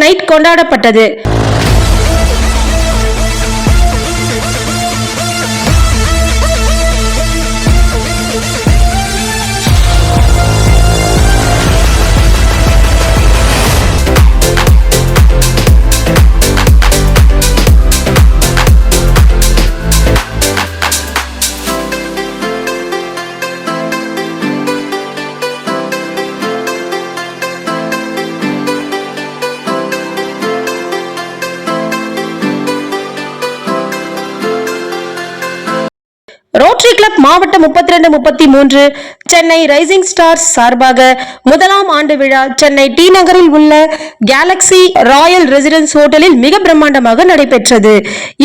Night கொண்டாடப்பட்டது. Rotary club மாவட்ட 32-33 Chennai rising stars சார்பாக முதலாம் ஆண்டு விழா சென்னை டி நகரில் உள்ள கேலக்ஸி ராயல் ரெசிடென்ஸ் ஹோட்டலில் மிக பிரம்மாண்டமாக நடைபெற்றது.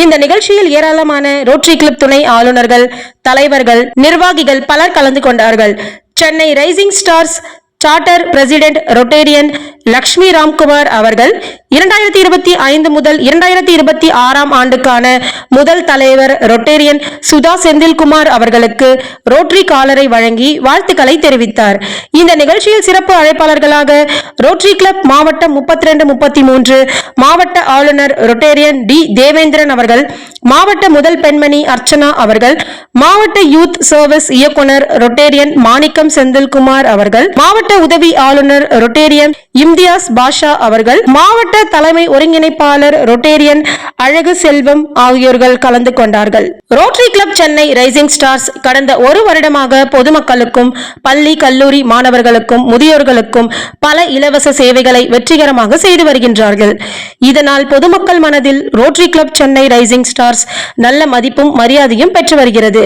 இந்த நிகழ்ச்சியில் ஏராளமான ரோட்டரி கிளப் துணை ஆளுநர்கள், தலைவர்கள், நிர்வாகிகள் பலர் கலந்து கொண்டார்கள். Chennai rising stars charter president rotarian Lakshmi Ramkumar அவர்கள் 2025 முதல் 2026 ஆண்டுக்கான முதல் தலைவர் ரொட்டேரியன் சுதா செந்தில்குமார் அவர்களுக்கு ரோட்டரி காலரை வழங்கி வாழ்த்துக்களை தெரிவித்தார். இந்த நிகழ்ச்சியில் சிறப்பு அழைப்பாளர்களாக ரோட்டரி கிளப் மாவட்டம் 32-33 மாவட்ட ஆளுநர் ரொட்டேரியன் டி தேவேந்திரன் அவர்கள், மாவட்ட முதல் பெண்மணி அர்ச்சனா அவர்கள், மாவட்ட யூத் சர்வீஸ் இயக்குனர் ரொட்டேரியன் மாணிக்கம் செந்தில்குமார் அவர்கள், மாவட்ட உதவி ஆளுநர் ரொட்டேரியன் இம்தியாஸ் பாஷா அவர்கள், மாவட்ட தலைமை ஒருங்கிணைப்பாளர் ரொட்டேரியன் அழகு செல்வம் ஆகியோர்கள் கலந்து கொண்டார்கள். Rotary club Chennai rising stars கடந்த ஒரு வருடமாக பொதுமக்களுக்கும், பள்ளி கல்லூரி மாணவர்களுக்கும், முதியோர்களுக்கும் பல இலவச சேவைகளை வெற்றிகரமாக செய்து வருகின்றார்கள். இதனால் பொதுமக்கள் மனதில் rotary club Chennai rising stars நல்ல மதிப்பும் மரியாதையும் பெற்று வருகிறது.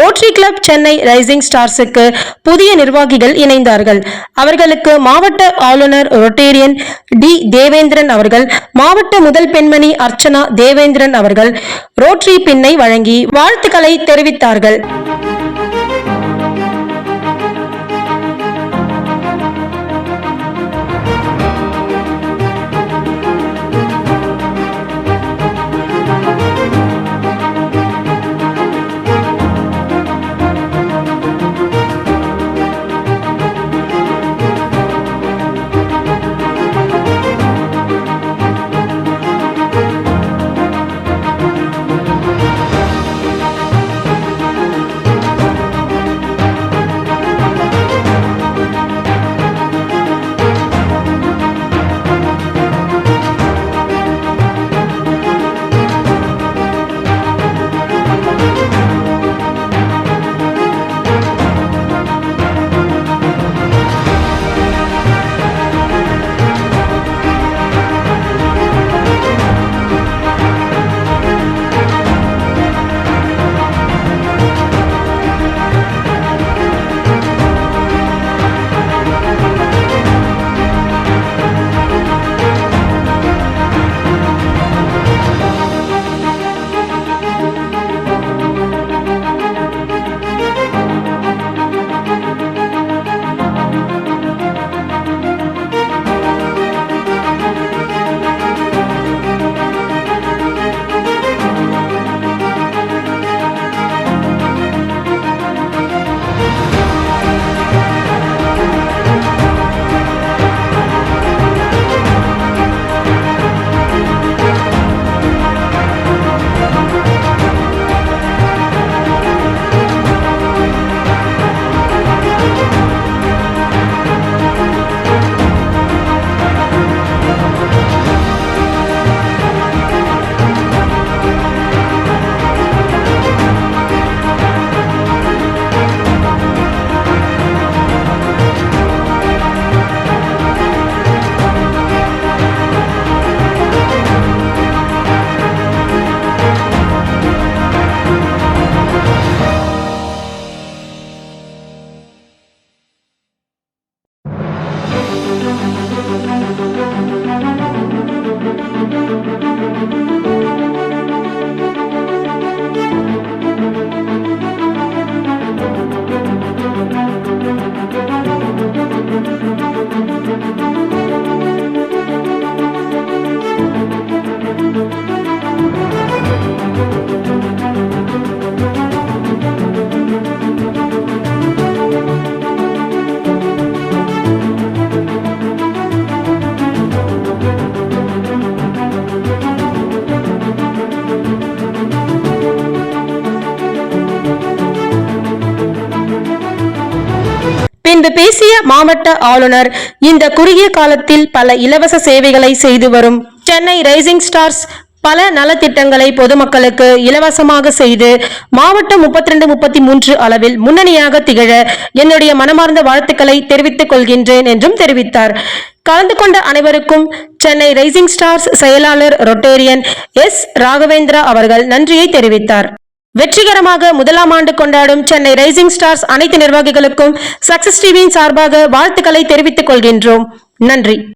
ரோட்டரி கிளப் சென்னை ரைசிங் ஸ்டார்ஸுக்கு புதிய நிர்வாகிகள் இணைந்தார்கள். அவர்களுக்கு மாவட்ட ஆளுநர் ரொட்டேரியன் டி தேவேந்திரன் அவர்கள், மாவட்ட முதல் பெண்மணி அர்ச்சனா தேவேந்திரன் அவர்கள் ரோட்டரி பின்னை வழங்கி வாழ்த்துக்களை தெரிவித்தார்கள். பின்பு பேசிய மாவட்ட ஆளுநர், இந்த குறுகிய காலத்தில் பல இலவச சேவைகளை செய்து வரும் சென்னை ரைசிங் ஸ்டார்ஸ் பல நலத்திட்டங்களை பொதுமக்களுக்கு இலவசமாக செய்து மாவட்டம் 32-33 அளவில் முன்னணியாக திகழ என்னுடைய மனமார்ந்த வாழ்த்துக்களை தெரிவித்துக் கொள்கின்றேன் என்றும் தெரிவித்தார். கலந்து கொண்ட அனைவருக்கும் சென்னை ரைசிங் ஸ்டார்ஸ் செயலாளர் ரொட்டேரியன் எஸ். ராகவேந்திரா அவர்கள் நன்றியை தெரிவித்தார். வெற்றிகரமாக முதலாம் ஆண்டு கொண்டாடும் சென்னை ரைசிங் ஸ்டார்ஸ் அனைத்து நிர்வாகிகளுக்கும் சக்சஸ் டிவியின் சார்பாக வாழ்த்துக்களை தெரிவித்துக் கொள்கின்றோம். நன்றி.